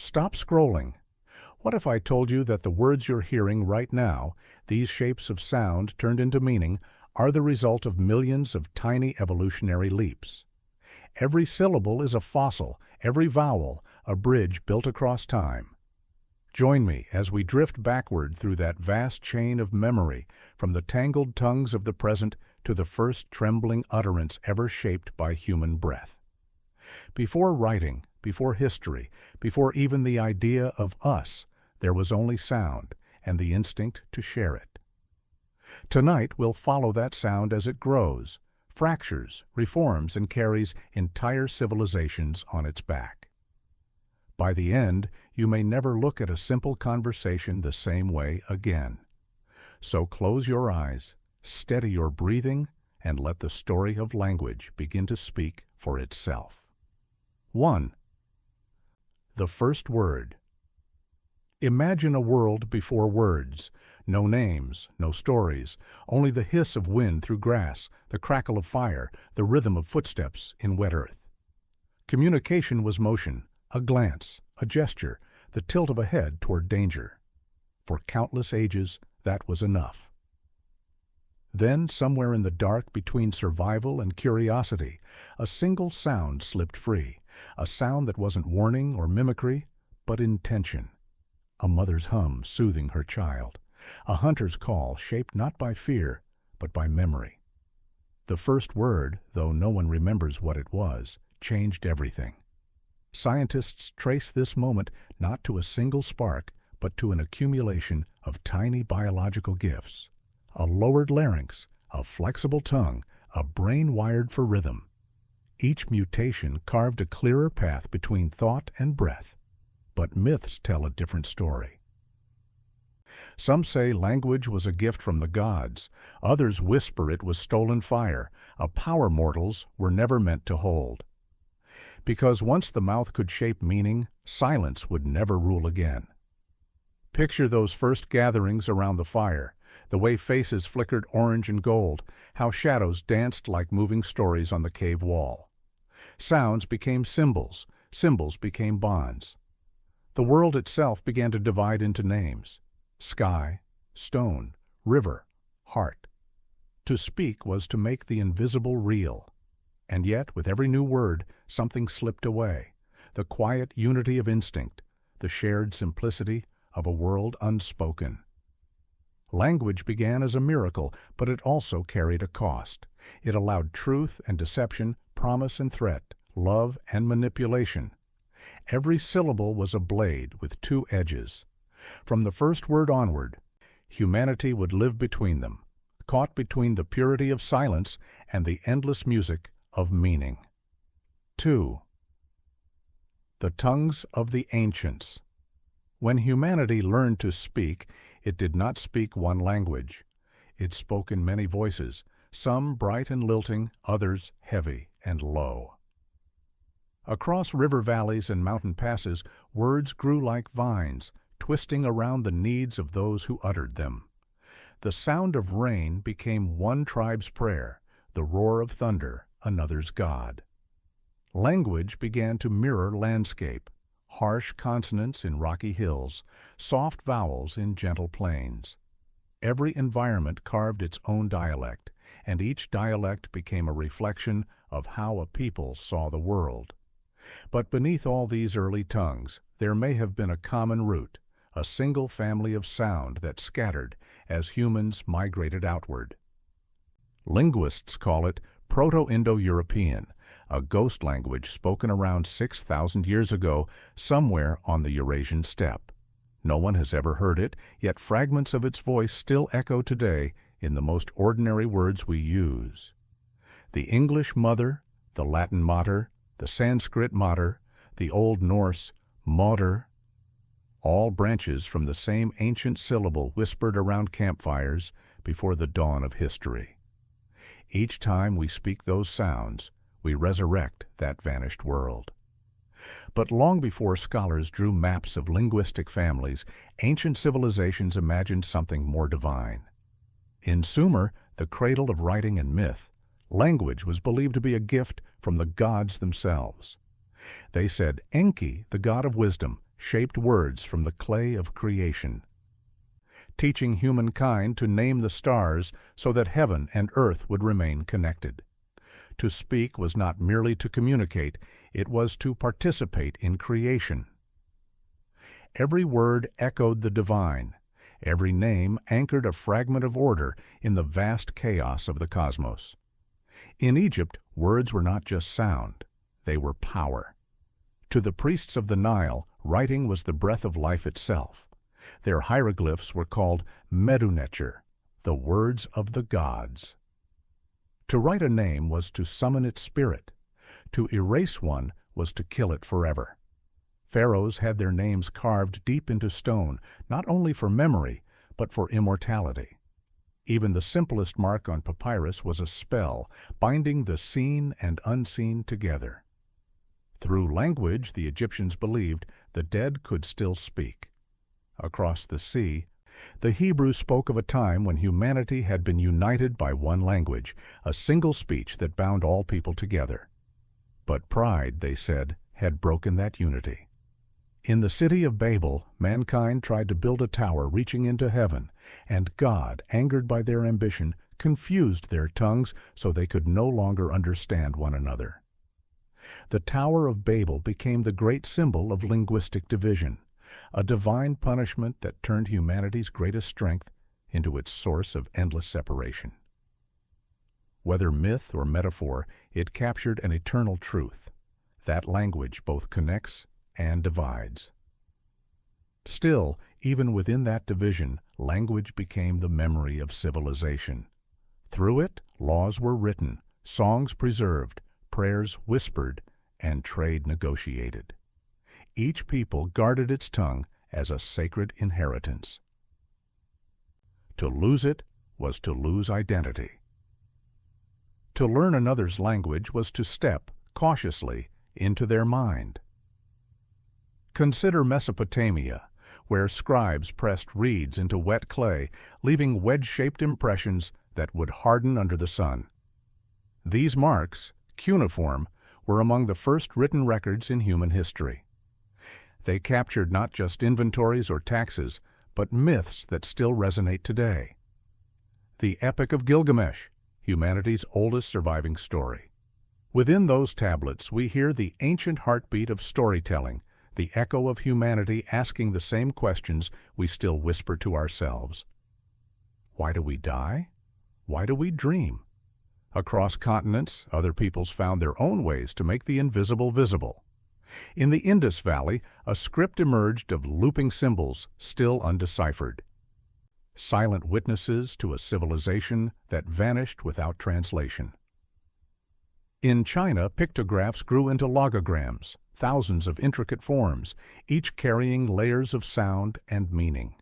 Stop scrolling. What if I told you that the words you're hearing right now, these shapes of sound turned into meaning, are the result of millions of tiny evolutionary leaps? Every syllable is a fossil, every vowel a bridge built across time. Join me as we drift backward through that vast chain of memory, from the tangled tongues of the present to the first trembling utterance ever shaped by human breath. Before writing, before history, before even the idea of us, there was only sound and the instinct to share it. Tonight we'll follow that sound as it grows, fractures, reforms, and carries entire civilizations on its back. By the end, you may never look at a simple conversation the same way again. So close your eyes, steady your breathing, and let the story of language begin to speak for itself. 1. The first word. Imagine a world before words. No names, no stories, only the hiss of wind through grass, the crackle of fire, the rhythm of footsteps in wet earth. Communication was motion, a glance, a gesture, the tilt of a head toward danger. For countless ages, that was enough. Then, somewhere in the dark between survival and curiosity, a single sound slipped free, a sound that wasn't warning or mimicry, but intention. A mother's hum soothing her child, a hunter's call shaped not by fear, but by memory. The first word, though no one remembers what it was, changed everything. Scientists trace this moment not to a single spark, but to an accumulation of tiny biological gifts. A lowered larynx, a flexible tongue, a brain wired for rhythm. Each mutation carved a clearer path between thought and breath. But myths tell a different story. Some say language was a gift from the gods. Others whisper it was stolen fire, a power mortals were never meant to hold. Because once the mouth could shape meaning, silence would never rule again. Picture those first gatherings around the fire, the way faces flickered orange and gold, how shadows danced like moving stories on the cave wall. Sounds became symbols, symbols became bonds. The world itself began to divide into names: sky, stone, river, heart. To speak was to make the invisible real. And yet, with every new word, something slipped away. The quiet unity of instinct, the shared simplicity of a world unspoken. Language began as a miracle, but it also carried a cost. It allowed truth and deception, promise and threat, love and manipulation. Every syllable was a blade with two edges. From the first word onward, humanity would live between them, caught between the purity of silence and the endless music of meaning. 2. The tongues of the ancients. When humanity learned to speak, it did not speak one language. It spoke in many voices, some bright and lilting, others heavy and low. Across river valleys and mountain passes, words grew like vines, twisting around the needs of those who uttered them. The sound of rain became one tribe's prayer, the roar of thunder another's god. Language began to mirror landscape, harsh consonants in rocky hills, soft vowels in gentle plains. Every environment carved its own dialect, and each dialect became a reflection of how a people saw the world. But beneath all these early tongues, there may have been a common root, a single family of sound that scattered as humans migrated outward. Linguists call it Proto-Indo-European, a ghost language spoken around 6,000 years ago somewhere on the Eurasian steppe. No one has ever heard it, yet fragments of its voice still echo today in the most ordinary words we use. The English mother, the Latin mater, the Sanskrit mater, the Old Norse moder, all branches from the same ancient syllable whispered around campfires before the dawn of history. Each time we speak those sounds, we resurrect that vanished world. But long before scholars drew maps of linguistic families, ancient civilizations imagined something more divine. In Sumer, the cradle of writing and myth, language was believed to be a gift from the gods themselves. They said Enki, the god of wisdom, shaped words from the clay of creation, teaching humankind to name the stars so that heaven and earth would remain connected. To speak was not merely to communicate, it was to participate in creation. Every word echoed the divine. Every name anchored a fragment of order in the vast chaos of the cosmos. In Egypt, words were not just sound, they were power. To the priests of the Nile, writing was the breath of life itself. Their hieroglyphs were called medunecher, the words of the gods. To write a name was to summon its spirit. To erase one was to kill it forever. Pharaohs had their names carved deep into stone, not only for memory, but for immortality. Even the simplest mark on papyrus was a spell, binding the seen and unseen together. Through language, the Egyptians believed, the dead could still speak. Across the sea, the Hebrews spoke of a time when humanity had been united by one language, a single speech that bound all people together. But pride, they said, had broken that unity. In the city of Babel, mankind tried to build a tower reaching into heaven, and God, angered by their ambition, confused their tongues so they could no longer understand one another. The Tower of Babel became the great symbol of linguistic division, a divine punishment that turned humanity's greatest strength into its source of endless separation. Whether myth or metaphor, it captured an eternal truth. That language both connects and divides. Still, even within that division, language became the memory of civilization. Through it, laws were written, songs preserved, prayers whispered, and trade negotiated. Each people guarded its tongue as a sacred inheritance. To lose it was to lose identity. To learn another's language was to step, cautiously, into their mind. Consider Mesopotamia, where scribes pressed reeds into wet clay, leaving wedge-shaped impressions that would harden under the sun. These marks, cuneiform, were among the first written records in human history. They captured not just inventories or taxes, but myths that still resonate today. The Epic of Gilgamesh, humanity's oldest surviving story. Within those tablets, we hear the ancient heartbeat of storytelling, the echo of humanity asking the same questions we still whisper to ourselves. Why do we die? Why do we dream? Across continents, other peoples found their own ways to make the invisible visible. In the Indus Valley, a script emerged of looping symbols still undeciphered. Silent witnesses to a civilization that vanished without translation. In China, pictographs grew into logograms, thousands of intricate forms, each carrying layers of sound and meaning.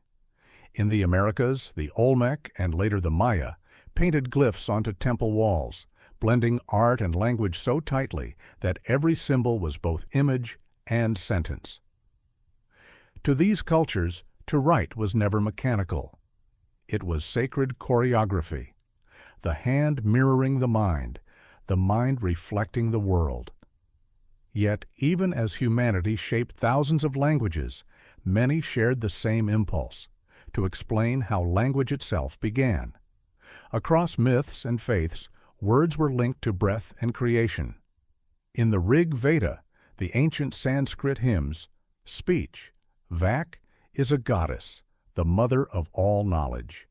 In the Americas, the Olmec and later the Maya painted glyphs onto temple walls, blending art and language so tightly that every symbol was both image and sentence. To these cultures, to write was never mechanical. It was sacred choreography, the hand mirroring the mind reflecting the world. Yet, even as humanity shaped thousands of languages, many shared the same impulse, to explain how language itself began. Across myths and faiths, words were linked to breath and creation. In the Rig Veda, the ancient Sanskrit hymns, speech, Vak, is a goddess, the mother of all knowledge.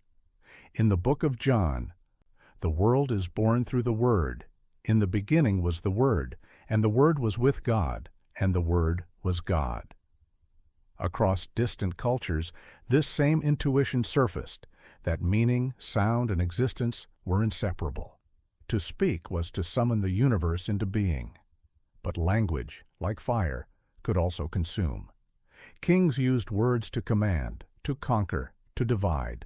In the book of John, the world is born through the Word. In the beginning was the Word, and the Word was with God, and the Word was God. Across distant cultures, this same intuition surfaced, that meaning, sound, and existence were inseparable. To speak was to summon the universe into being. But language, like fire, could also consume. Kings used words to command, to conquer, to divide.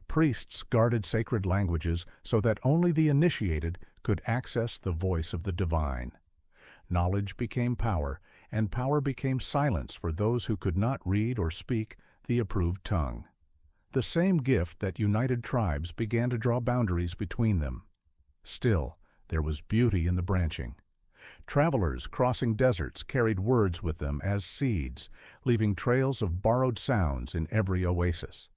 Priests guarded sacred languages so that only the initiated could access the voice of the divine. Knowledge became power, and power became silence for those who could not read or speak the approved tongue. The same gift that united tribes began to draw boundaries between them. Still, there was beauty in the branching. Travelers crossing deserts carried words with them as seeds, leaving trails of borrowed sounds in every oasis.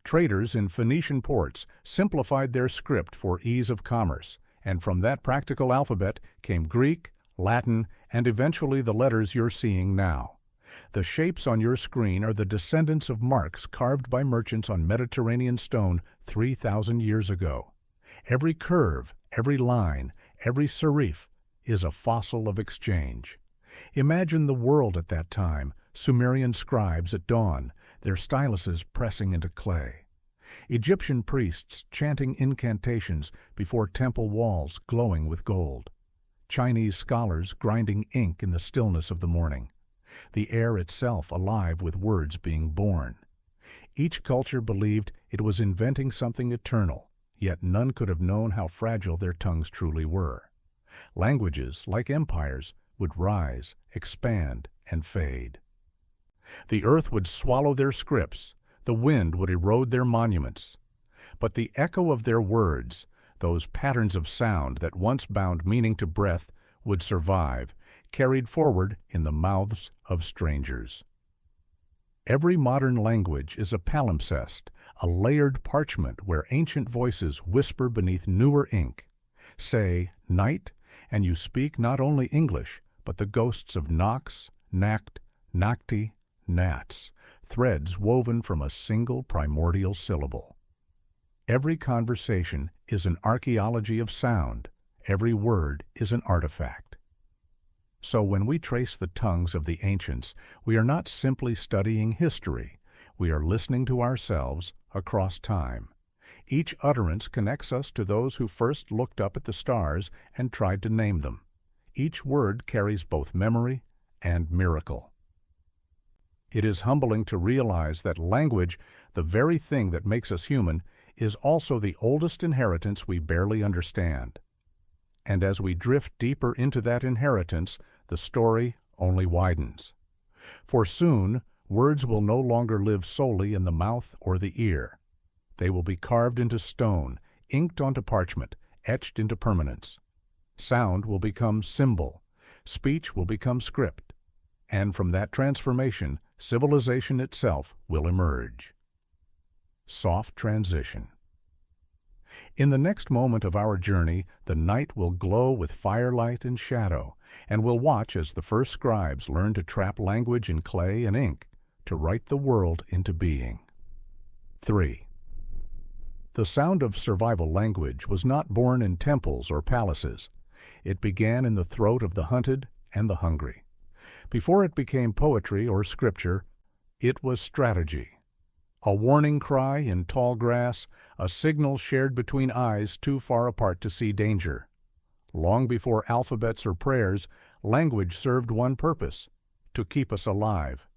Traders in Phoenician ports simplified their script for ease of commerce, and from that practical alphabet came Greek, Latin, and eventually the letters you're seeing now. The shapes on your screen are the descendants of marks carved by merchants on Mediterranean stone 3,000 years ago. Every curve, every line, every serif is a fossil of exchange. Imagine the world at that time, Sumerian scribes at dawn, their styluses pressing into clay. Egyptian priests chanting incantations before temple walls glowing with gold. Chinese scholars grinding ink in the stillness of the morning. The air itself alive with words being born. Each culture believed it was inventing something eternal, yet none could have known how fragile their tongues truly were. Languages, like empires, would rise, expand, and fade. The earth would swallow their scripts, the wind would erode their monuments. But the echo of their words, those patterns of sound that once bound meaning to breath, would survive, carried forward in the mouths of strangers. Every modern language is a palimpsest, a layered parchment where ancient voices whisper beneath newer ink. Say, night, and you speak not only English, but the ghosts of Nox, Nact, Nacti, Nats, threads woven from a single primordial syllable. Every conversation is an archaeology of sound. Every word is an artifact. So when we trace the tongues of the ancients, we are not simply studying history. We are listening to ourselves across time. Each utterance connects us to those who first looked up at the stars and tried to name them. Each word carries both memory and miracle. It is humbling to realize that language, the very thing that makes us human, is also the oldest inheritance we barely understand. And as we drift deeper into that inheritance, the story only widens. For soon, words will no longer live solely in the mouth or the ear. They will be carved into stone, inked onto parchment, etched into permanence. Sound will become symbol. Speech will become script. And from that transformation, civilization itself will emerge. Soft transition. In the next moment of our journey, the night will glow with firelight and shadow, and we'll watch as the first scribes learn to trap language in clay and ink to write the world into being. 3. The sound of survival language was not born in temples or palaces. It began in the throat of the hunted and the hungry. Before it became poetry or scripture, it was strategy. A warning cry in tall grass, a signal shared between eyes too far apart to see danger. Long before alphabets or prayers, language served one purpose: to keep us alive.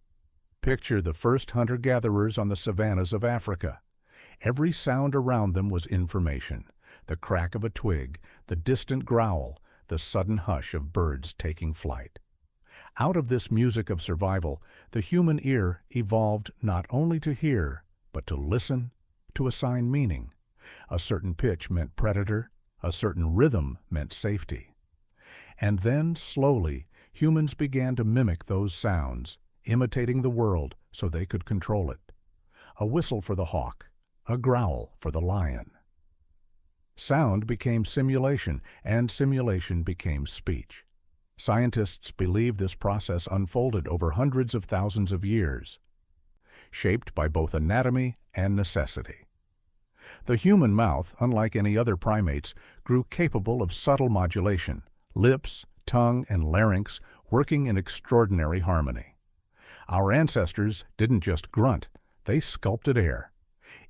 Picture the first hunter-gatherers on the savannas of Africa. Every sound around them was information: the crack of a twig, the distant growl, the sudden hush of birds taking flight. Out of this music of survival, the human ear evolved not only to hear, but to listen, to assign meaning. A certain pitch meant predator, a certain rhythm meant safety. And then, slowly, humans began to mimic those sounds, imitating the world so they could control it. A whistle for the hawk, a growl for the lion. Sound became simulation, and simulation became speech. Scientists believe this process unfolded over hundreds of thousands of years, shaped by both anatomy and necessity. The human mouth, unlike any other primates, grew capable of subtle modulation, lips, tongue, and larynx working in extraordinary harmony. Our ancestors didn't just grunt, they sculpted air.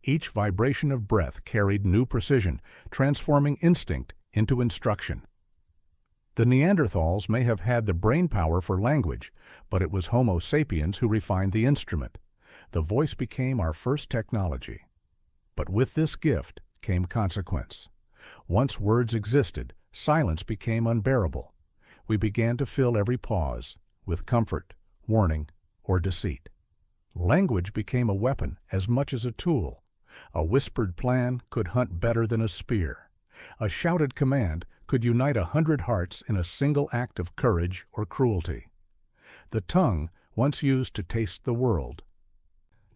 Each vibration of breath carried new precision, transforming instinct into instruction. The Neanderthals may have had the brain power for language, but it was Homo sapiens who refined the instrument. The voice became our first technology. But with this gift came consequence. Once words existed, silence became unbearable. We began to fill every pause with comfort, warning, or deceit. Language became a weapon as much as a tool. A whispered plan could hunt better than a spear. A shouted command could unite 100 hearts in a single act of courage or cruelty. The tongue, once used to taste the world,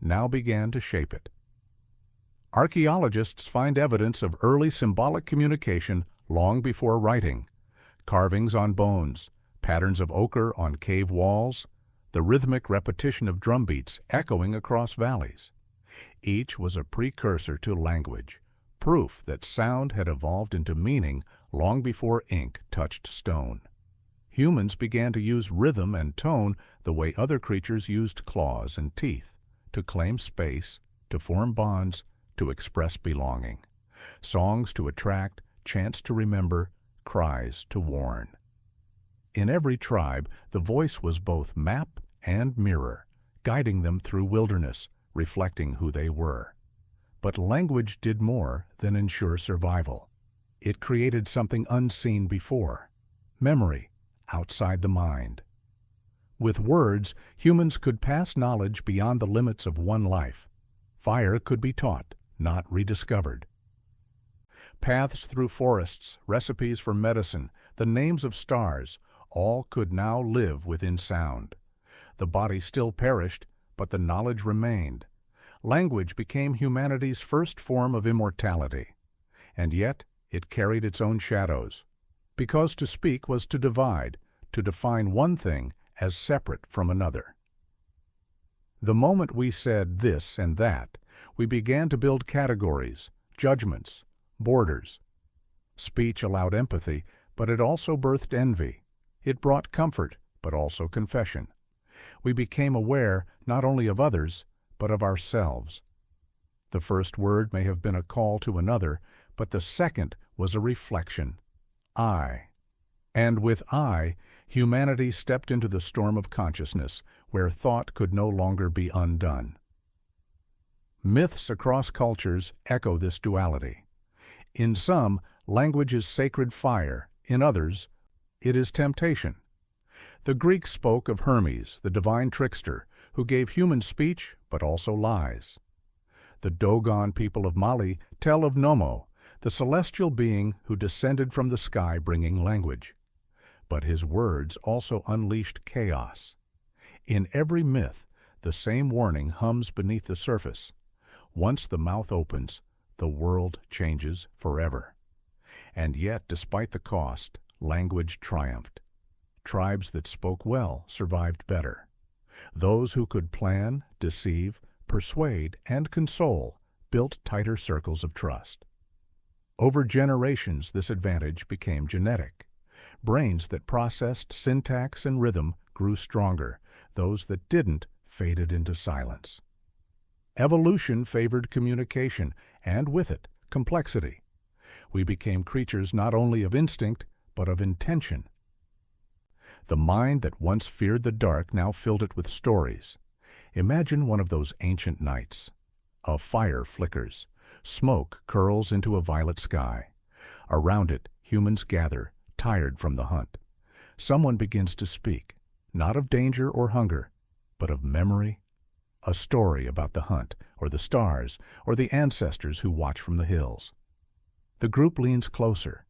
now began to shape it. Archaeologists find evidence of early symbolic communication long before writing: carvings on bones, patterns of ochre on cave walls, the rhythmic repetition of drumbeats echoing across valleys. Each was a precursor to language, proof that sound had evolved into meaning long before ink touched stone. Humans began to use rhythm and tone the way other creatures used claws and teeth, to claim space, to form bonds, to express belonging. Songs to attract, chants to remember, cries to warn. In every tribe, the voice was both map and mirror, guiding them through wilderness, reflecting who they were. But language did more than ensure survival. It created something unseen before: memory outside the mind. With words, humans could pass knowledge beyond the limits of one life. Fire could be taught, not rediscovered. Paths through forests, recipes for medicine, the names of stars, all could now live within sound. The body still perished, but the knowledge remained. Language became humanity's first form of immortality. And yet, it carried its own shadows. Because to speak was to divide, to define one thing as separate from another. The moment we said this and that, we began to build categories, judgments, borders. Speech allowed empathy, but it also birthed envy. It brought comfort, but also confession. We became aware not only of others, but of ourselves. The first word may have been a call to another, but the second was a reflection: I. And with I, humanity stepped into the storm of consciousness, where thought could no longer be undone. Myths across cultures echo this duality. In some, language is sacred fire; in others, it is temptation. The Greeks spoke of Hermes, the divine trickster, who gave human speech but also lies. The Dogon people of Mali tell of Nomo, the celestial being who descended from the sky bringing language. But his words also unleashed chaos. In every myth, the same warning hums beneath the surface: once the mouth opens, the world changes forever. And yet, despite the cost, language triumphed. Tribes that spoke well survived better. Those who could plan, deceive, persuade, and console built tighter circles of trust. Over generations, this advantage became genetic. Brains that processed syntax and rhythm grew stronger. Those that didn't faded into silence. Evolution favored communication, and with it, complexity. We became creatures not only of instinct, but of intention. The mind that once feared the dark now filled it with stories. Imagine one of those ancient nights. A fire flickers. Smoke curls into a violet sky. Around it, humans gather, tired from the hunt. Someone begins to speak, not of danger or hunger, but of memory. A story about the hunt, or the stars, or the ancestors who watch from the hills. The group leans closer.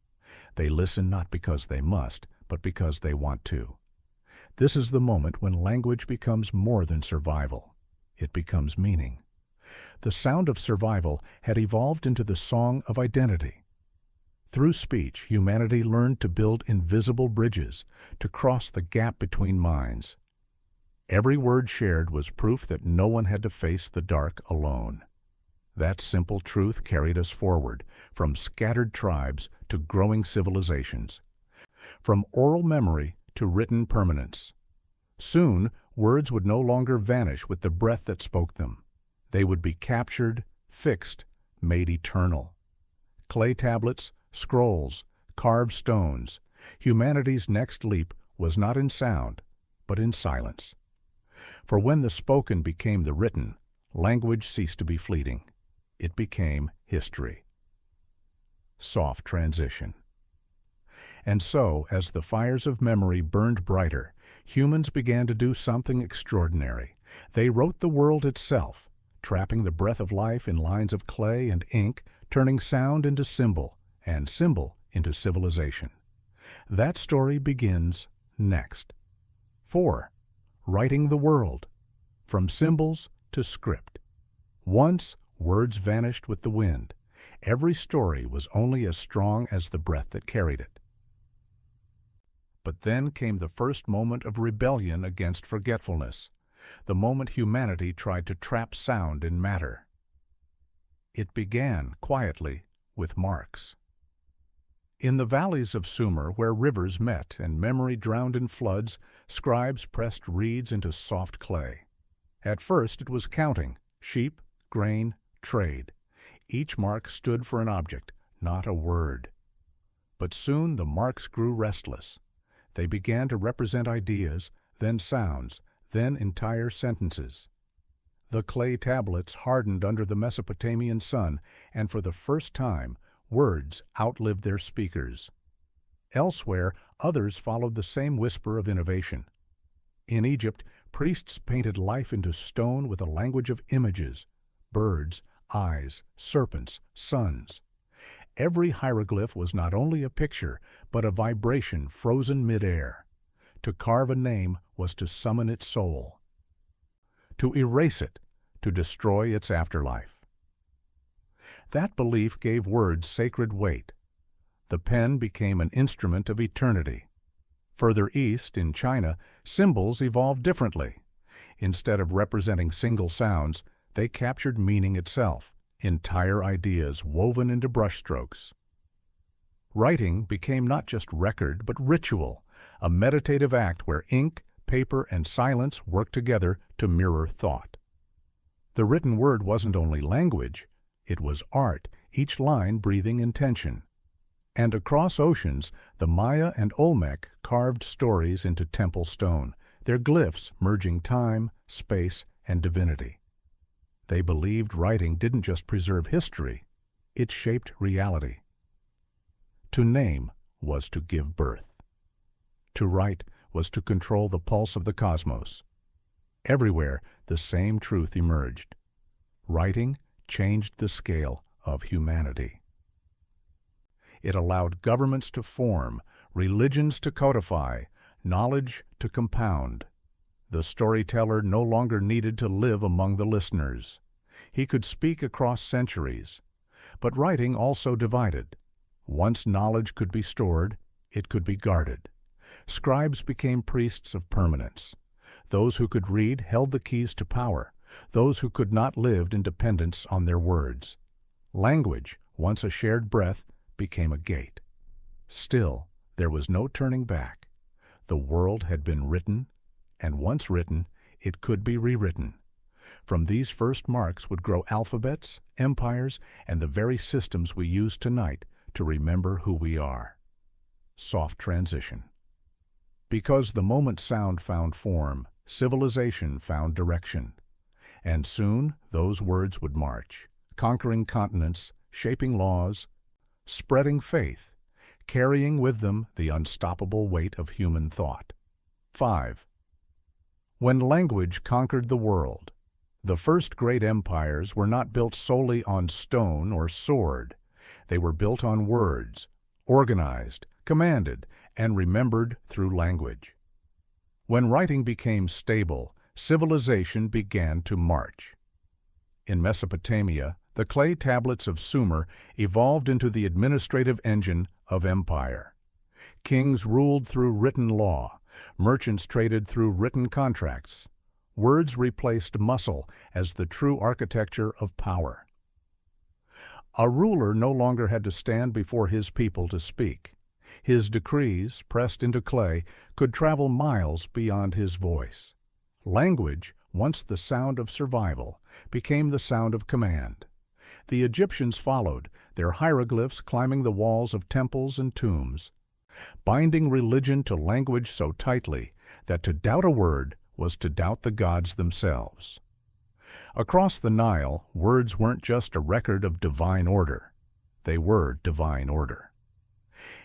They listen not because they must, but because they want to. This is the moment when language becomes more than survival. It becomes meaning. The sound of survival had evolved into the song of identity. Through speech, humanity learned to build invisible bridges, to cross the gap between minds. Every word shared was proof that no one had to face the dark alone. That simple truth carried us forward, from scattered tribes to growing civilizations, from oral memory to written permanence. Soon, words would no longer vanish with the breath that spoke them. They would be captured, fixed, made eternal. Clay tablets, scrolls, carved stones. Humanity's next leap was not in sound, but in silence. For when the spoken became the written, language ceased to be fleeting. It became history. Soft transition. And so, as the fires of memory burned brighter, humans began to do something extraordinary. They wrote the world itself, trapping the breath of life in lines of clay and ink, turning sound into symbol, and symbol into civilization. That story begins next. 4. Writing the world, from symbols to script. Once, words vanished with the wind. Every story was only as strong as the breath that carried it. But then came the first moment of rebellion against forgetfulness, the moment humanity tried to trap sound in matter. It began, quietly, with marks. In the valleys of Sumer, where rivers met and memory drowned in floods, scribes pressed reeds into soft clay. At first it was counting: sheep, grain, trade. Each mark stood for an object, not a word. But soon the marks grew restless. They began to represent ideas, then sounds, then entire sentences. The clay tablets hardened under the Mesopotamian sun, and for the first time, words outlived their speakers. Elsewhere, others followed the same whisper of innovation. In Egypt, priests painted life into stone with a language of images: birds, eyes, serpents, suns. Every hieroglyph was not only a picture, but a vibration frozen mid-air. To carve a name was to summon its soul. To erase it, to destroy its afterlife. That belief gave words sacred weight. The pen became an instrument of eternity. Further east, in China, symbols evolved differently. Instead of representing single sounds, they captured meaning itself, entire ideas woven into brushstrokes. Writing became not just record, but ritual, a meditative act where ink, paper, and silence worked together to mirror thought. The written word wasn't only language, it was art, each line breathing intention. And across oceans, the Maya and Olmec carved stories into temple stone, their glyphs merging time, space, and divinity. They believed writing didn't just preserve history, it shaped reality. To name was to give birth. To write was to control the pulse of the cosmos. Everywhere, the same truth emerged. Writing changed the scale of humanity. It allowed governments to form, religions to codify, knowledge to compound. The storyteller no longer needed to live among the listeners. He could speak across centuries. But writing also divided. Once knowledge could be stored, it could be guarded. Scribes became priests of permanence. Those who could read held the keys to power. Those who could not lived in dependence on their words. Language, once a shared breath, became a gate. Still, there was no turning back. The world had been written, and once written, it could be rewritten. From these first marks would grow alphabets, empires, and the very systems we use tonight to remember who we are. Soft transition. Because the moment sound found form, civilization found direction. And soon those words would march, conquering continents, shaping laws, spreading faith, carrying with them the unstoppable weight of human thought. 5. When language conquered the world, the first great empires were not built solely on stone or sword. They were built on words, organized, commanded, and remembered through language. When writing became stable, civilization began to march. In Mesopotamia, the clay tablets of Sumer evolved into the administrative engine of empire. Kings ruled through written law. Merchants traded through written contracts. Words replaced muscle as the true architecture of power. A ruler no longer had to stand before his people to speak. His decrees, pressed into clay, could travel miles beyond his voice. Language, once the sound of survival, became the sound of command. The Egyptians followed, their hieroglyphs climbing the walls of temples and tombs, binding religion to language so tightly that to doubt a word was to doubt the gods themselves. Across the Nile, words weren't just a record of divine order. They were divine order.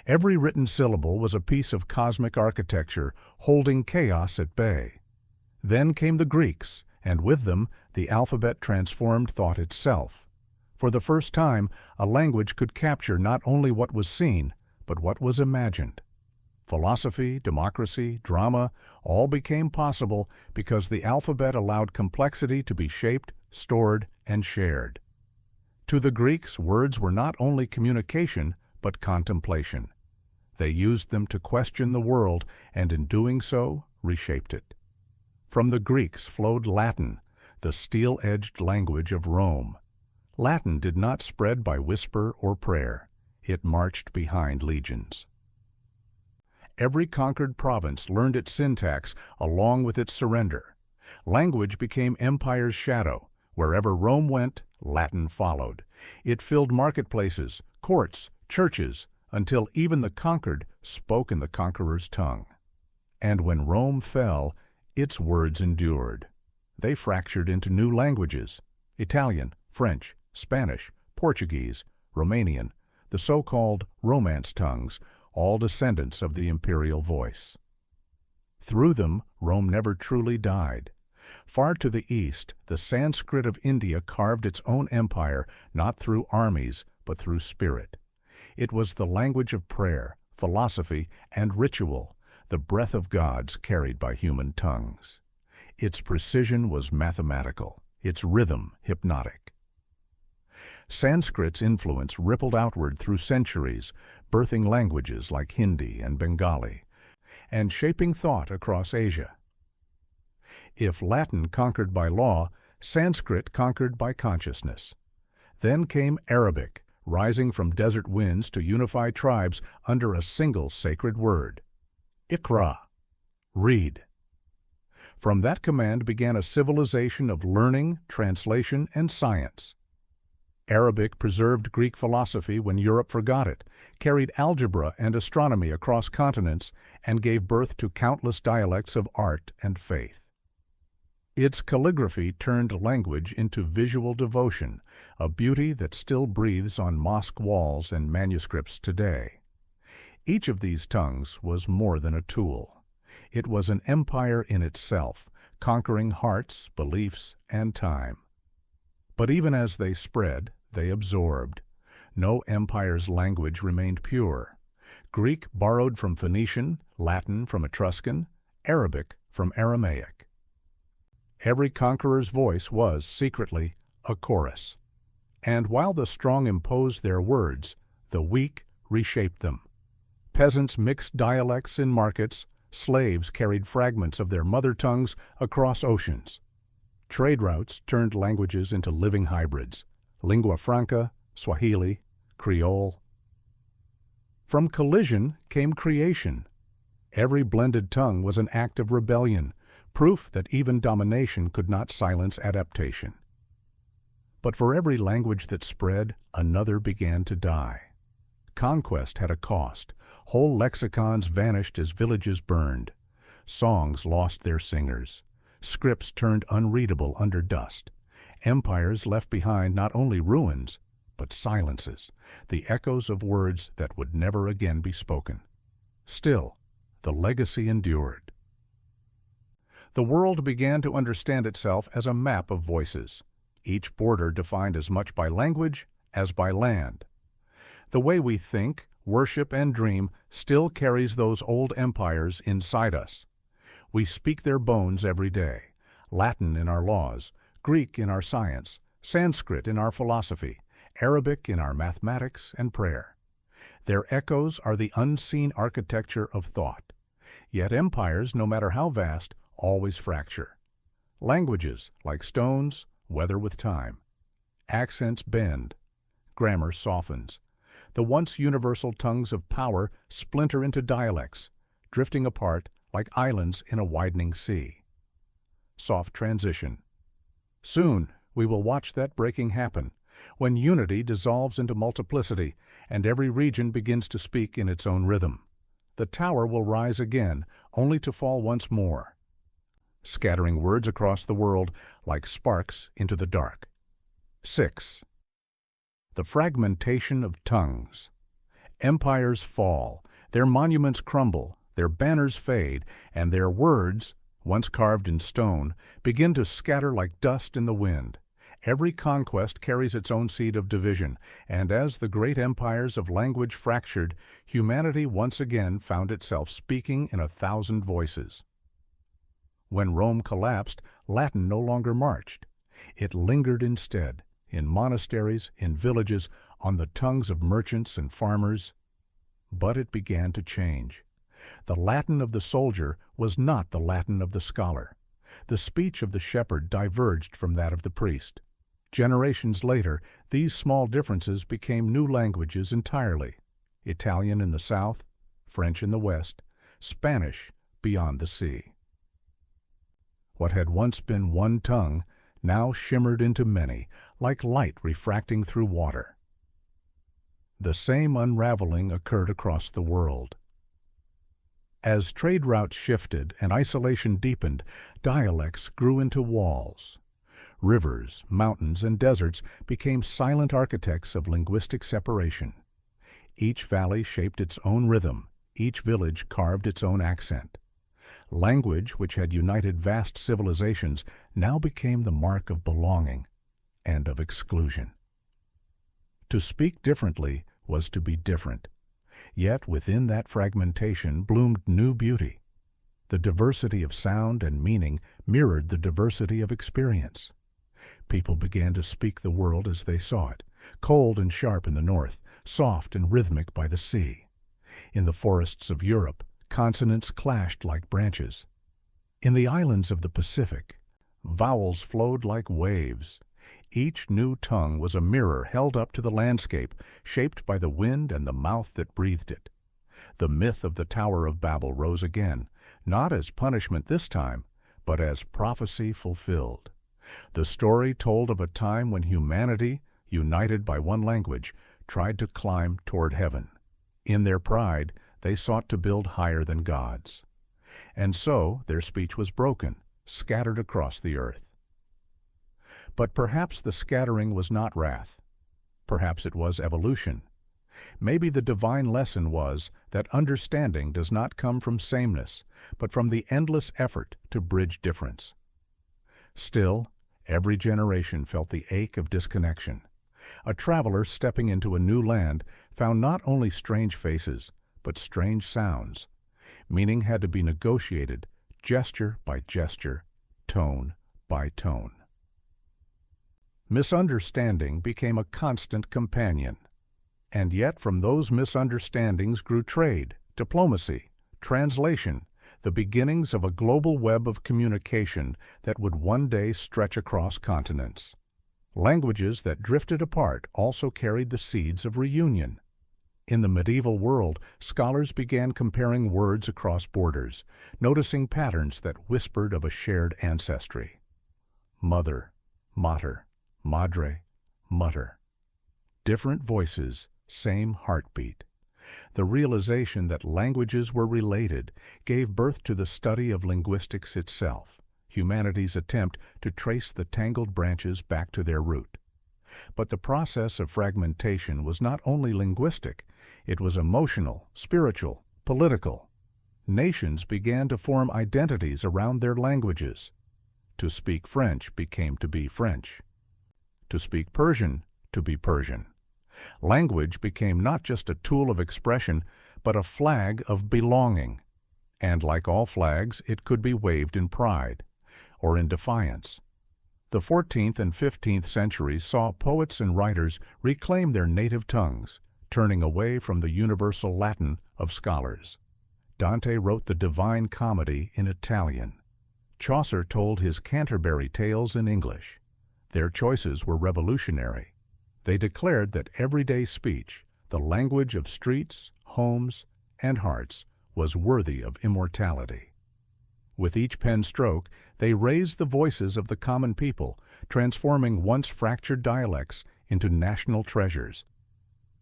Every written syllable was a piece of cosmic architecture holding chaos at bay. Then came the Greeks, and with them the alphabet transformed thought itself. For the first time, a language could capture not only what was seen, but what was imagined. Philosophy, democracy, drama, all became possible because the alphabet allowed complexity to be shaped, stored, and shared. To the Greeks, words were not only communication, but contemplation. They used them to question the world, and in doing so, reshaped it. From the Greeks flowed Latin, the steel-edged language of Rome. Latin did not spread by whisper or prayer. It marched behind legions. Every conquered province learned its syntax along with its surrender. Language became empire's shadow. Wherever Rome went, Latin followed. It filled marketplaces, courts, churches, until even the conquered spoke in the conqueror's tongue. And when Rome fell, its words endured. They fractured into new languages: Italian, French, Spanish, Portuguese, Romanian, the so-called Romance tongues, all descendants of the imperial voice. Through them, Rome never truly died. Far to the east, the Sanskrit of India carved its own empire, not through armies, but through spirit. It was the language of prayer, philosophy, and ritual, the breath of gods carried by human tongues. Its precision was mathematical, its rhythm hypnotic. Sanskrit's influence rippled outward through centuries, birthing languages like Hindi and Bengali, and shaping thought across Asia. If Latin conquered by law, Sanskrit conquered by consciousness. Then came Arabic, rising from desert winds to unify tribes under a single sacred word: Iqra, read. From that command began a civilization of learning, translation, and science. Arabic preserved Greek philosophy when Europe forgot it, carried algebra and astronomy across continents, and gave birth to countless dialects of art and faith. Its calligraphy turned language into visual devotion, a beauty that still breathes on mosque walls and manuscripts today. Each of these tongues was more than a tool. It was an empire in itself, conquering hearts, beliefs, and time. But even as they spread, they absorbed. No empire's language remained pure. Greek borrowed from Phoenician, Latin from Etruscan, Arabic from Aramaic. Every conqueror's voice was, secretly, a chorus. And while the strong imposed their words, the weak reshaped them. Peasants mixed dialects in markets, slaves carried fragments of their mother tongues across oceans. Trade routes turned languages into living hybrids: lingua franca, Swahili, Creole. From collision came creation. Every blended tongue was an act of rebellion, proof that even domination could not silence adaptation. But for every language that spread, another began to die. Conquest had a cost. Whole lexicons vanished as villages burned. Songs lost their singers. Scripts turned unreadable under dust. Empires left behind not only ruins, but silences, the echoes of words that would never again be spoken. Still, the legacy endured. The world began to understand itself as a map of voices, each border defined as much by language as by land. The way we think, worship, and dream still carries those old empires inside us. We speak their bones every day: Latin in our laws, Greek in our science, Sanskrit in our philosophy, Arabic in our mathematics and prayer. Their echoes are the unseen architecture of thought. Yet empires, no matter how vast, always fracture. Languages, like stones, weather with time. Accents bend. Grammar softens. The once universal tongues of power splinter into dialects, drifting apart like islands in a widening sea. Soft transition. Soon we will watch that breaking happen, when unity dissolves into multiplicity and every region begins to speak in its own rhythm. The tower will rise again, only to fall once more, scattering words across the world like sparks into the dark. 6. The fragmentation of tongues. Empires fall, their monuments crumble, their banners fade, and their words, once carved in stone, begin to scatter like dust in the wind. Every conquest carries its own seed of division, and as the great empires of language fractured, humanity once again found itself speaking in 1,000 voices. When Rome collapsed, Latin no longer marched. It lingered instead, in monasteries, in villages, on the tongues of merchants and farmers. But it began to change. The Latin of the soldier was not the Latin of the scholar. The speech of the shepherd diverged from that of the priest. Generations later, these small differences became new languages entirely: Italian in the south, French in the west, Spanish beyond the sea. What had once been one tongue now shimmered into many, like light refracting through water. The same unraveling occurred across the world. As trade routes shifted and isolation deepened, dialects grew into walls. Rivers, mountains, and deserts became silent architects of linguistic separation. Each valley shaped its own rhythm, each village carved its own accent. Language, which had united vast civilizations, now became the mark of belonging and of exclusion. To speak differently was to be different. Yet within that fragmentation bloomed new beauty. The diversity of sound and meaning mirrored the diversity of experience. People began to speak the world as they saw it, cold and sharp in the north, soft and rhythmic by the sea. In the forests of Europe, consonants clashed like branches. In the islands of the Pacific, vowels flowed like waves. Each new tongue was a mirror held up to the landscape, shaped by the wind and the mouth that breathed it. The myth of the Tower of Babel rose again, not as punishment this time, but as prophecy fulfilled. The story told of a time when humanity, united by one language, tried to climb toward heaven. In their pride, they sought to build higher than gods. And so their speech was broken, scattered across the earth. But perhaps the scattering was not wrath. Perhaps it was evolution. Maybe the divine lesson was that understanding does not come from sameness, but from the endless effort to bridge difference. Still, every generation felt the ache of disconnection. A traveler stepping into a new land found not only strange faces, but strange sounds. Meaning had to be negotiated, gesture by gesture, tone by tone. Misunderstanding became a constant companion. And yet from those misunderstandings grew trade, diplomacy, translation, the beginnings of a global web of communication that would one day stretch across continents. Languages that drifted apart also carried the seeds of reunion. In the medieval world, scholars began comparing words across borders, noticing patterns that whispered of a shared ancestry. Mother, mater, madre, mutter. Different voices, same heartbeat. The realization that languages were related gave birth to the study of linguistics itself, humanity's attempt to trace the tangled branches back to their root. But the process of fragmentation was not only linguistic, it was emotional, spiritual, political. Nations began to form identities around their languages. To speak French became to be French. To speak Persian, to be Persian. Language became not just a tool of expression, but a flag of belonging. And like all flags, it could be waved in pride or in defiance. The 14th and 15th centuries saw poets and writers reclaim their native tongues, turning away from the universal Latin of scholars. Dante wrote the Divine Comedy in Italian. Chaucer told his Canterbury Tales in English. Their choices were revolutionary. They declared that everyday speech, the language of streets, homes, and hearts, was worthy of immortality. With each pen stroke, they raised the voices of the common people, transforming once fractured dialects into national treasures.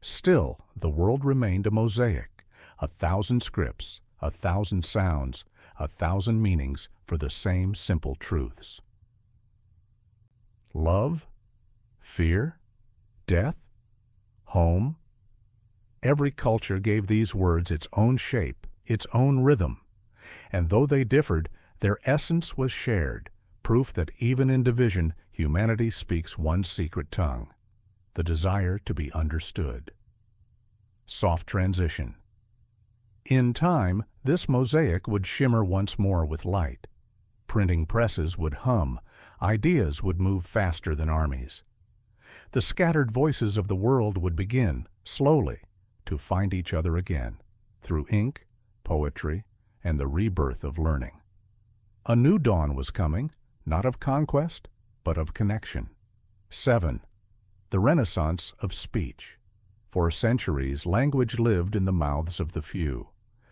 Still, the world remained a mosaic, 1,000 scripts, 1,000 sounds, 1,000 meanings for the same simple truths. Love? Fear? Death? Home? Every culture gave these words its own shape, its own rhythm. And though they differed, their essence was shared, proof that even in division, humanity speaks one secret tongue, the desire to be understood. Soft transition. In time, this mosaic would shimmer once more with light. Printing presses would hum, ideas would move faster than armies. The scattered voices of the world would begin, slowly, to find each other again, through ink, poetry, and the rebirth of learning. A new dawn was coming, not of conquest, but of connection. 7. The Renaissance of speech. For centuries, language lived in the mouths of the few.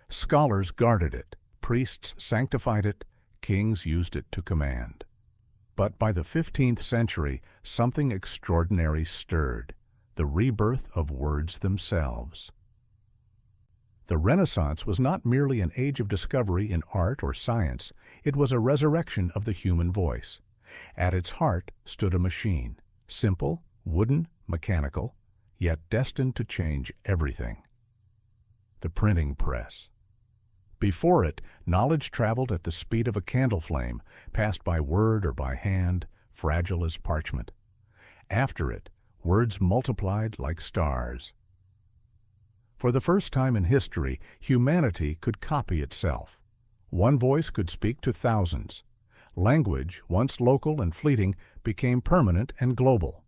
Scholars guarded it, priests sanctified it, kings used it to command. But by the 15th century, something extraordinary stirred, the rebirth of words themselves. The Renaissance was not merely an age of discovery in art or science, it was a resurrection of the human voice. At its heart stood a machine, simple, wooden, mechanical, yet destined to change everything. The printing press. Before it, knowledge traveled at the speed of a candle flame, passed by word or by hand, fragile as parchment. After it, words multiplied like stars. For the first time in history, humanity could copy itself. One voice could speak to thousands. Language, once local and fleeting, became permanent and global.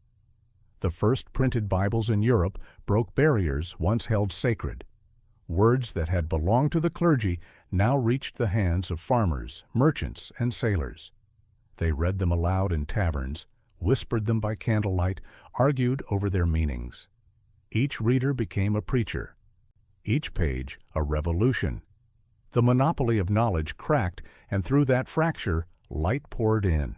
The first printed Bibles in Europe broke barriers once held sacred. Words that had belonged to the clergy now reached the hands of farmers, merchants, and sailors. They read them aloud in taverns, whispered them by candlelight, argued over their meanings. Each reader became a preacher, each page a revolution. The monopoly of knowledge cracked, and through that fracture, light poured in.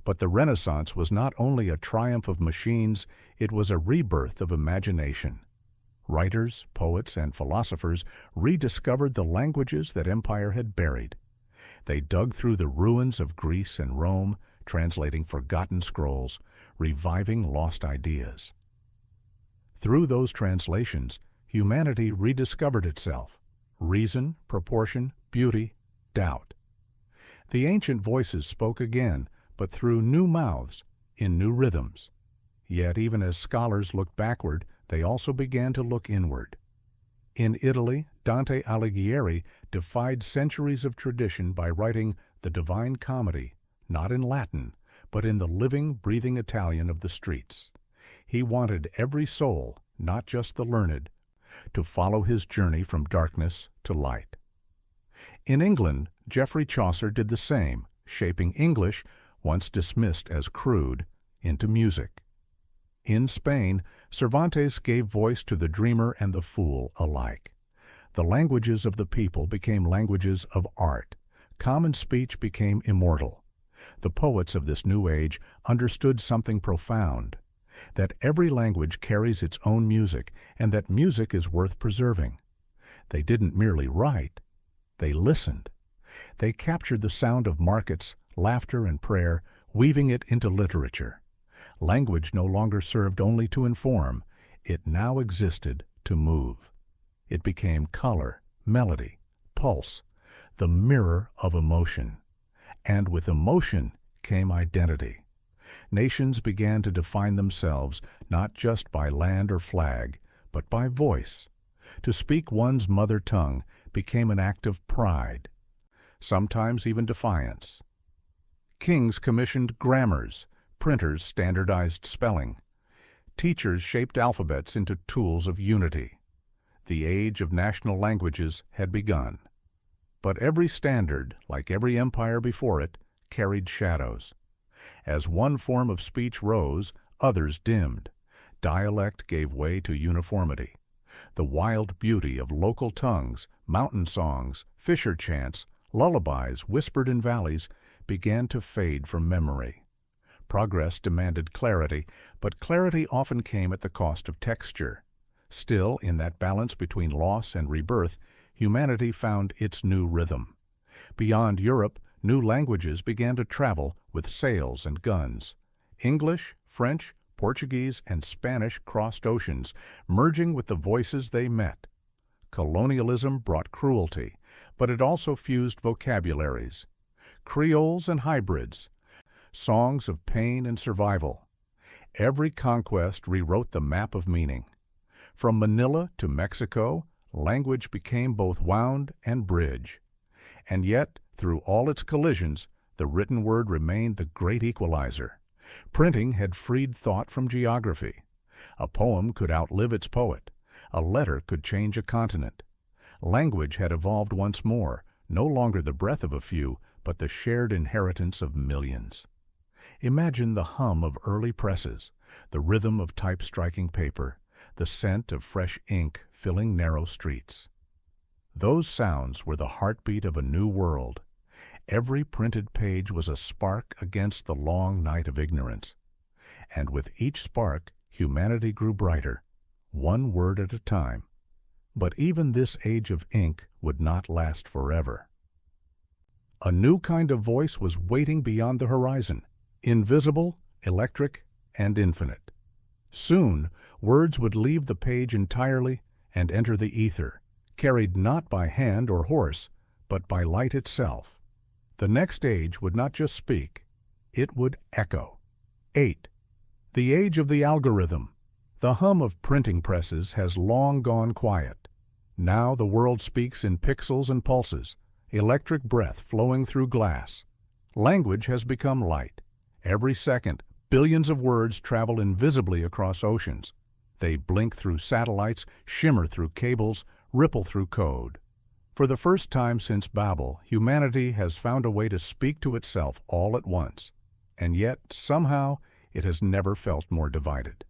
But the Renaissance was not only a triumph of machines, it was a rebirth of imagination. Writers, poets, and philosophers rediscovered the languages that empire had buried. They dug through the ruins of Greece and Rome, translating forgotten scrolls, reviving lost ideas. Through those translations, humanity rediscovered itself: reason, proportion, beauty, doubt. The ancient voices spoke again, but through new mouths, in new rhythms. Yet even as scholars looked backward, they also began to look inward. In Italy, Dante Alighieri defied centuries of tradition by writing the Divine Comedy, not in Latin, but in the living, breathing Italian of the streets. He wanted every soul, not just the learned, to follow his journey from darkness to light. In England, Geoffrey Chaucer did the same, shaping English, once dismissed as crude, into music. In Spain, Cervantes gave voice to the dreamer and the fool alike. The languages of the people became languages of art. Common speech became immortal. The poets of this new age understood something profound, that every language carries its own music, and that music is worth preserving. They didn't merely write, they listened. They captured the sound of markets, laughter, and prayer, weaving it into literature. Language no longer served only to inform, it now existed to move. It became color, melody, pulse, the mirror of emotion. And with emotion came identity. Nations began to define themselves not just by land or flag, but by voice. To speak one's mother tongue became an act of pride, sometimes even defiance. Kings commissioned grammars, printers standardized spelling. Teachers shaped alphabets into tools of unity. The age of national languages had begun. But every standard, like every empire before it, carried shadows. As one form of speech rose, others dimmed. Dialect gave way to uniformity. The wild beauty of local tongues, mountain songs, fisher chants, lullabies whispered in valleys began to fade from memory. Progress demanded clarity, but clarity often came at the cost of texture. Still, in that balance between loss and rebirth, humanity found its new rhythm. Beyond Europe, new languages began to travel with sails and guns. English, French, Portuguese, and Spanish crossed oceans, merging with the voices they met. Colonialism brought cruelty, but it also fused vocabularies. Creoles and hybrids, songs of pain and survival. Every conquest rewrote the map of meaning. From Manila to Mexico, language became both wound and bridge. And yet, through all its collisions, the written word remained the great equalizer. Printing had freed thought from geography. A poem could outlive its poet. A letter could change a continent. Language had evolved once more, no longer the breath of a few, but the shared inheritance of millions. Imagine the hum of early presses, the rhythm of type striking paper, the scent of fresh ink filling narrow streets. Those sounds were the heartbeat of a new world. Every printed page was a spark against the long night of ignorance. And with each spark, humanity grew brighter, one word at a time. But even this age of ink would not last forever. A new kind of voice was waiting beyond the horizon, invisible, electric, and infinite. Soon, words would leave the page entirely and enter the ether, carried not by hand or horse, but by light itself. The next age would not just speak, it would echo. 8. The age of the algorithm. The hum of printing presses has long gone quiet. Now the world speaks in pixels and pulses, electric breath flowing through glass. Language has become light. Every second, billions of words travel invisibly across oceans. They blink through satellites, shimmer through cables, ripple through code. For the first time since Babel, humanity has found a way to speak to itself all at once, and yet, somehow, it has never felt more divided.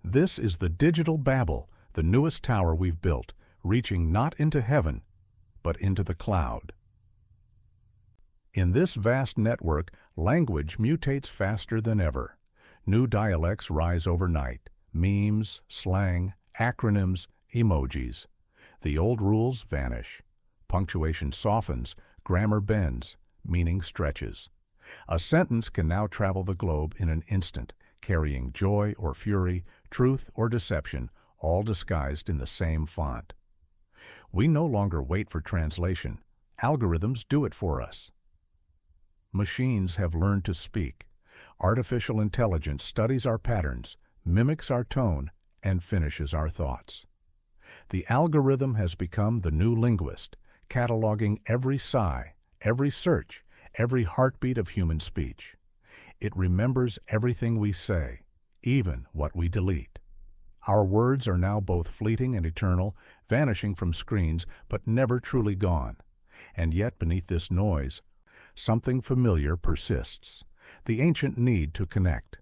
This is the digital Babel, the newest tower we've built, reaching not into heaven, but into the cloud. In this vast network, language mutates faster than ever. New dialects rise overnight, memes, slang, acronyms, emojis. The old rules vanish. Punctuation softens, grammar bends, meaning stretches. A sentence can now travel the globe in an instant, carrying joy or fury, truth or deception, all disguised in the same font. We no longer wait for translation. Algorithms do it for us. Machines have learned to speak. Artificial intelligence studies our patterns, mimics our tone, and finishes our thoughts. The algorithm has become the new linguist, cataloging every sigh, every search, every heartbeat of human speech. It remembers everything we say, even what we delete. Our words are now both fleeting and eternal, vanishing from screens, but never truly gone. And yet beneath this noise, something familiar persists, the ancient need to connect.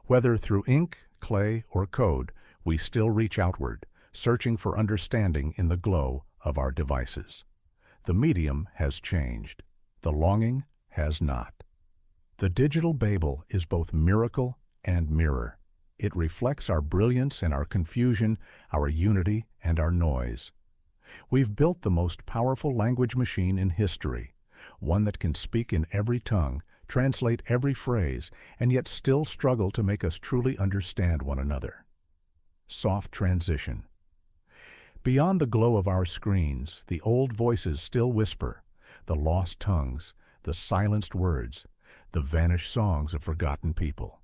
Whether through ink, clay, or code, we still reach outward, searching for understanding in the glow of our devices. The medium has changed. The longing has not. The digital Babel is both miracle and mirror. It reflects our brilliance and our confusion, our unity and our noise. We've built the most powerful language machine in history, one that can speak in every tongue, translate every phrase, and yet still struggle to make us truly understand one another. Soft transition. Beyond the glow of our screens, the old voices still whisper, the lost tongues, the silenced words, the vanished songs of forgotten people.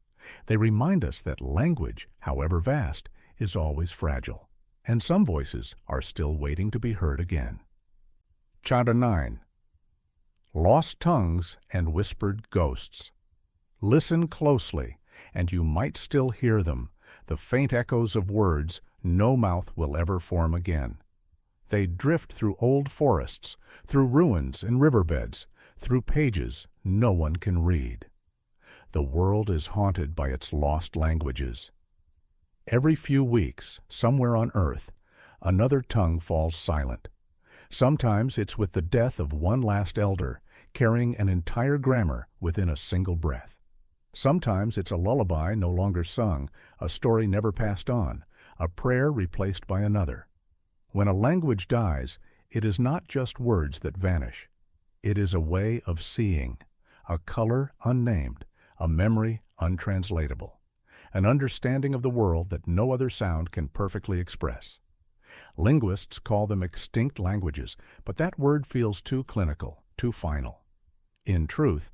They remind us that language, however vast, is always fragile, and some voices are still waiting to be heard again. Chapter 9. Lost Tongues and Whispered Ghosts. Listen closely, and you might still hear them, the faint echoes of words no mouth will ever form again. They drift through old forests, through ruins and riverbeds, through pages no one can read. The world is haunted by its lost languages. Every few weeks, somewhere on earth, another tongue falls silent. Sometimes it's with the death of one last elder, carrying an entire grammar within a single breath. Sometimes it's a lullaby no longer sung, a story never passed on, a prayer replaced by another. When a language dies, it is not just words that vanish. It is a way of seeing, a color unnamed, a memory untranslatable, an understanding of the world that no other sound can perfectly express. Linguists call them extinct languages, but that word feels too clinical, too final. In truth,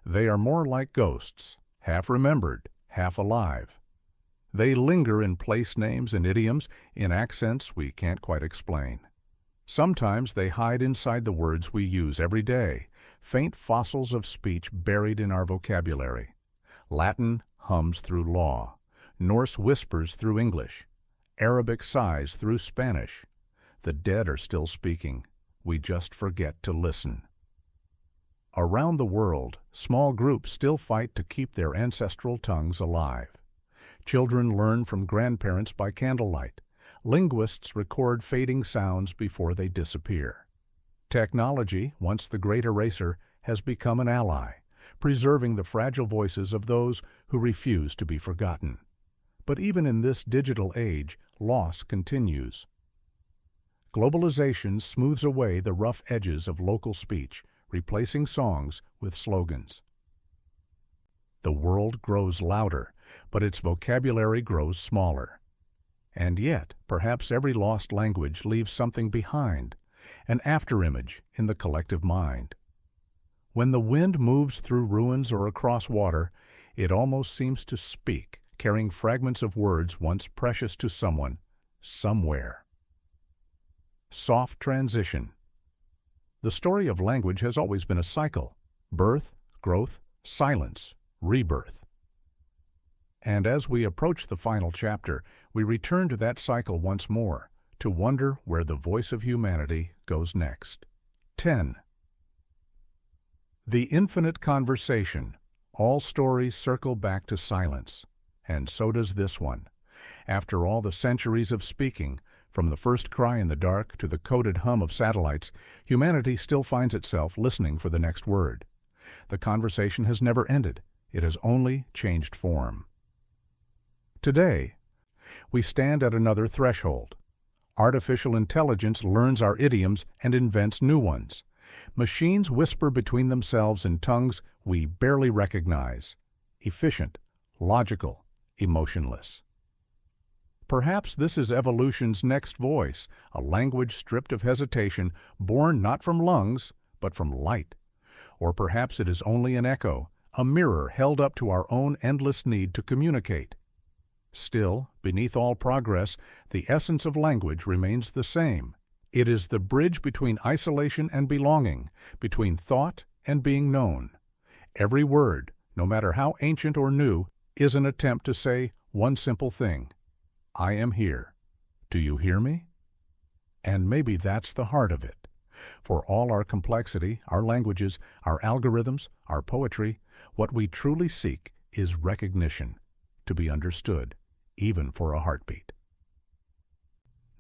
They are more like ghosts, half remembered, half alive. They linger in place names and idioms, in accents we can't quite explain. Sometimes they hide inside the words we use every day, faint fossils of speech buried in our vocabulary. Latin hums through law, Norse whispers through English, Arabic sighs through Spanish. The dead are still speaking. We just forget to listen. Around the world, small groups still fight to keep their ancestral tongues alive. Children learn from grandparents by candlelight. Linguists record fading sounds before they disappear. Technology, once the great eraser, has become an ally, preserving the fragile voices of those who refuse to be forgotten. But even in this digital age, loss continues. Globalization smooths away the rough edges of local speech, replacing songs with slogans. The world grows louder, but its vocabulary grows smaller. And yet, perhaps every lost language leaves something behind, an afterimage in the collective mind. When the wind moves through ruins or across water, it almost seems to speak, carrying fragments of words once precious to someone, somewhere. Soft transition. The story of language has always been a cycle: birth, growth, silence, rebirth. And as we approach the final chapter, we return to that cycle once more, to wonder where the voice of humanity goes next. 10. The infinite conversation. All stories circle back to silence, and so does this one. After all the centuries of speaking, from the first cry in the dark to the coded hum of satellites, humanity still finds itself listening for the next word. The conversation has never ended. It has only changed form. Today, we stand at another threshold. Artificial intelligence learns our idioms and invents new ones. Machines whisper between themselves in tongues we barely recognize. Efficient, logical, emotionless. Perhaps this is evolution's next voice, a language stripped of hesitation, born not from lungs, but from light. Or perhaps it is only an echo, a mirror held up to our own endless need to communicate. Still, beneath all progress, the essence of language remains the same. It is the bridge between isolation and belonging, between thought and being known. Every word, no matter how ancient or new, is an attempt to say one simple thing: I am here. Do you hear me? And maybe that's the heart of it. For all our complexity, our languages, our algorithms, our poetry, what we truly seek is recognition, to be understood, even for a heartbeat.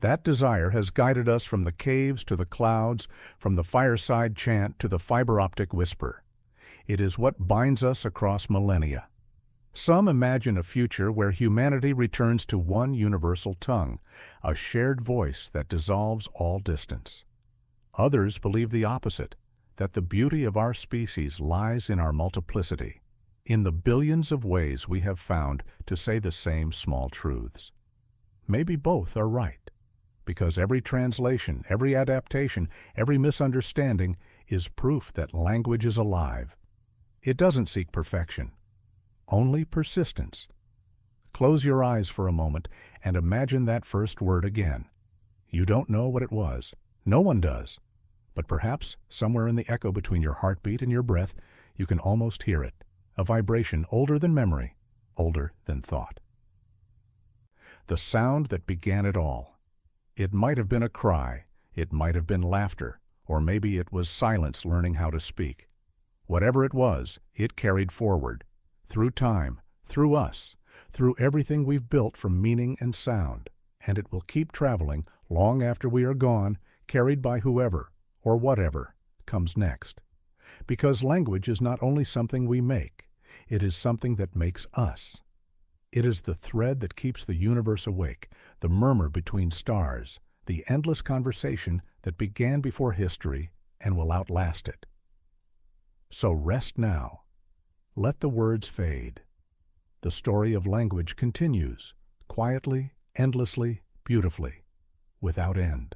That desire has guided us from the caves to the clouds, from the fireside chant to the fiber optic whisper. It is what binds us across millennia. Some imagine a future where humanity returns to one universal tongue, a shared voice that dissolves all distance. Others believe the opposite, that the beauty of our species lies in our multiplicity, in the billions of ways we have found to say the same small truths. Maybe both are right, because every translation, every adaptation, every misunderstanding is proof that language is alive. It doesn't seek perfection, only persistence. Close your eyes for a moment and imagine that first word again. You don't know what it was. No one does. But perhaps somewhere in the echo between your heartbeat and your breath, you can almost hear it, a vibration older than memory, older than thought. The sound that began it all. It might have been a cry, it might have been laughter, or maybe it was silence learning how to speak. Whatever it was, it carried forward, through time, through us, through everything we've built from meaning and sound, and it will keep traveling long after we are gone, carried by whoever, or whatever, comes next. Because language is not only something we make, it is something that makes us. It is the thread that keeps the universe awake, the murmur between stars, the endless conversation that began before history and will outlast it. So rest now. Let the words fade. The story of language continues, quietly, endlessly, beautifully, without end.